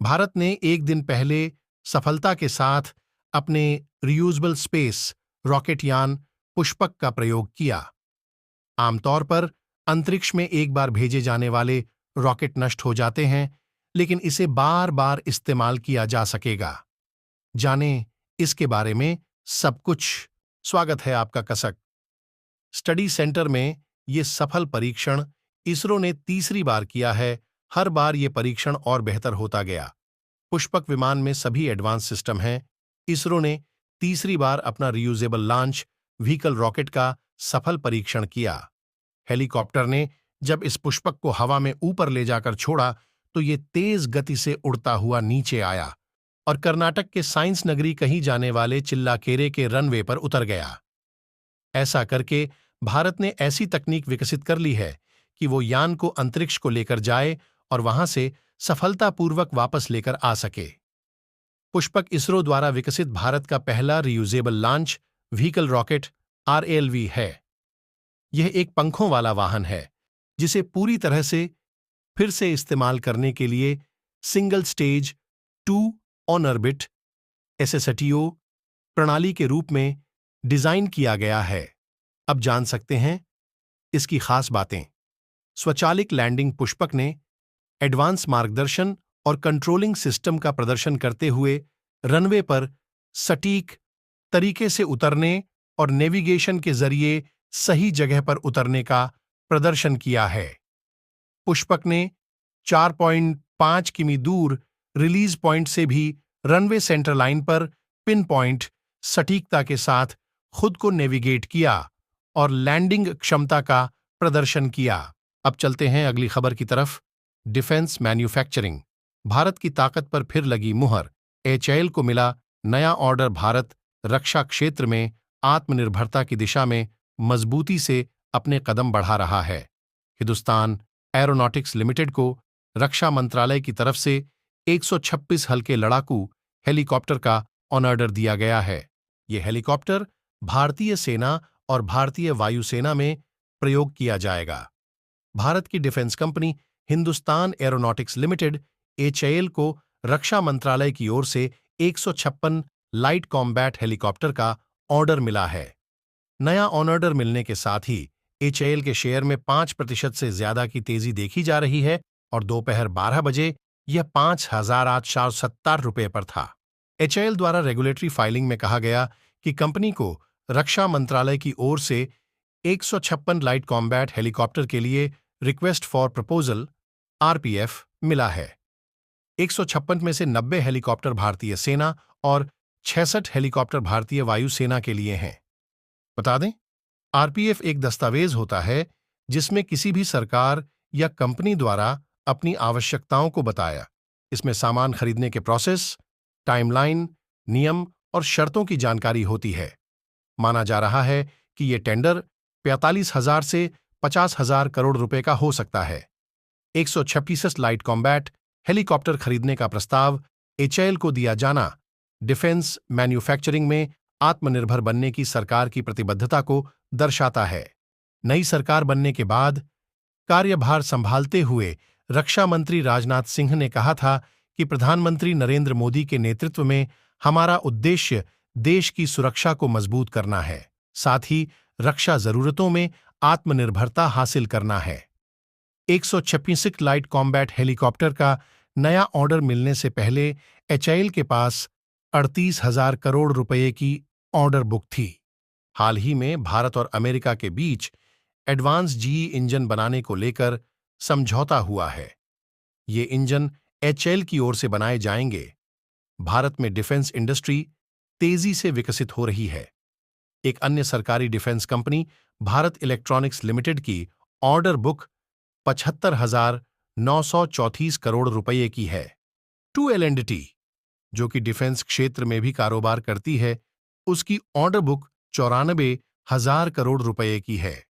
भारत ने एक दिन पहले सफलता के साथ अपने रियूजेबल स्पेस रॉकेट यान पुष्पक का प्रयोग किया। आमतौर पर अंतरिक्ष में एक बार भेजे जाने वाले रॉकेट नष्ट हो जाते हैं, लेकिन इसे बार बार इस्तेमाल किया जा सकेगा। जानें इसके बारे में सब कुछ। स्वागत है आपका कसक स्टडी सेंटर में। ये सफल परीक्षण इसरो ने तीसरी बार किया है। हर बार ये परीक्षण और बेहतर होता गया। पुष्पक विमान में सभी एडवांस सिस्टम हैं। इसरो ने तीसरी बार अपना रियूजेबल लॉन्च व्हीकल रॉकेट का सफल परीक्षण किया। हेलीकॉप्टर ने जब इस पुष्पक को हवा में ऊपर ले जाकर छोड़ा तो ये तेज गति से उड़ता हुआ नीचे आया और कर्नाटक के साइंस नगरी कहीं जाने वाले चिल्लाकेरे के रनवे पर उतर गया। ऐसा करके भारत ने ऐसी तकनीक विकसित कर ली है कि वो यान को अंतरिक्ष को लेकर जाए और वहां से सफलतापूर्वक वापस लेकर आ सके। पुष्पक इसरो द्वारा विकसित भारत का पहला reusable launch vehicle rocket RLV है। यह एक पंखों वाला वाहन है जिसे पूरी तरह से फिर से इस्तेमाल करने के लिए single stage 2 on orbit SSTO प्रणाली के रूप में डिजाइन किया गया है। अब जान सकते हैं इसकी खास बातें। स्वचालित लैंडिंग पुष्पक ने एडवांस मार्गदर्शन और कंट्रोलिंग सिस्टम का प्रदर्शन करते हुए रनवे पर सटीक तरीके से उतरने और नेविगेशन के जरिए सही जगह पर उतरने का प्रदर्शन किया है। पुष्पक ने 4.5 किमी दूर रिलीज पॉइंट से भी रनवे सेंटर लाइन पर पिन पॉइंट सटीकता के साथ खुद को नेविगेट किया और लैंडिंग क्षमता का प्रदर्शन किया। अब चलते हैं अगली खबर की तरफ। Defence manufacturing. भारत की ताकत पर फिर लगी मुहर। HAL को मिला नया ऑर्डर। भारत रक्षा क्षेत्र में आत्मनिर्भरता की दिशा में मजबूती से अपने कदम बढ़ा रहा है। हिंदुस्तान एरोनॉटिक्स लिमिटेड को रक्षा मंत्रालय की तरफ से 126 हल्के लड़ाकू हेलीकॉप्टर का ऑर्डर दिया गया है। ये हेलीकॉप्टर भारतीय सेना और भारतीय वायुसेना में प्रयोग किया जाएगा। भारत की defence company Hindustan aeronautics limited HAL को रक्षा मंत्रालय की ओर से 156 लाइट कॉम्बैट हेलीकॉप्टर का ऑर्डर मिला है। नया ऑर्डर मिलने के साथ ही HAL के शेयर में 5% से ज्यादा की तेजी देखी जा रही है और दोपहर 12 बजे यह 5,870 रुपये पर था। HAL द्वारा रेगुलेटरी फाइलिंग में कहा गया कि कंपनी को रक्षा मंत्रालय की ओर से 156 लाइट कॉम्बैट हेलीकॉप्टर के लिए रिक्वेस्ट फॉर प्रपोजल RPF मिला है। 156 में से 90 हेलीकॉप्टर भारतीय सेना और 66 हेलीकॉप्टर भारतीय वायुसेना के लिए हैं। बता दें, RPF एक दस्तावेज होता है जिसमें किसी भी सरकार या कंपनी द्वारा अपनी आवश्यकताओं को बताया। इसमें सामान खरीदने के प्रोसेस, टाइमलाइन, नियम और शर्तों की जानकारी होती है। माना जा रहा है कि ये टेंडर 45,000 से 50,000 करोड़ रुपए का हो सकता है। 126 लाइट कॉम्बैट हेलीकॉप्टर खरीदने का प्रस्ताव HAL को दिया जाना डिफेंस मैन्युफैक्चरिंग में आत्मनिर्भर बनने की सरकार की प्रतिबद्धता को दर्शाता है। नई सरकार बनने के बाद कार्यभार संभालते हुए रक्षा मंत्री राजनाथ सिंह ने कहा था कि प्रधानमंत्री नरेंद्र मोदी के नेतृत्व में हमारा उद्देश्य देश की सुरक्षा को मजबूत करना है, साथ ही रक्षा जरूरतों में आत्मनिर्भरता हासिल करना है। 126 लाइट कॉम्बैट हेलीकॉप्टर का नया ऑर्डर मिलने से पहले HAL के पास 38,000 करोड़ रुपए की ऑर्डर बुक थी। हाल ही में भारत और अमेरिका के बीच एडवांस GE इंजन बनाने को लेकर समझौता हुआ है। ये इंजन HAL की ओर से बनाए जाएंगे। भारत में डिफेंस इंडस्ट्री तेजी से विकसित हो रही है। एक अन्य सरकारी defence company Bharat electronics limited की ऑर्डर बुक 75,934 करोड़ रुपए की है। 2L&T, जो कि डिफेंस क्षेत्र में भी कारोबार करती है, उसकी ऑर्डर बुक 94,000 करोड़ रुपए की है।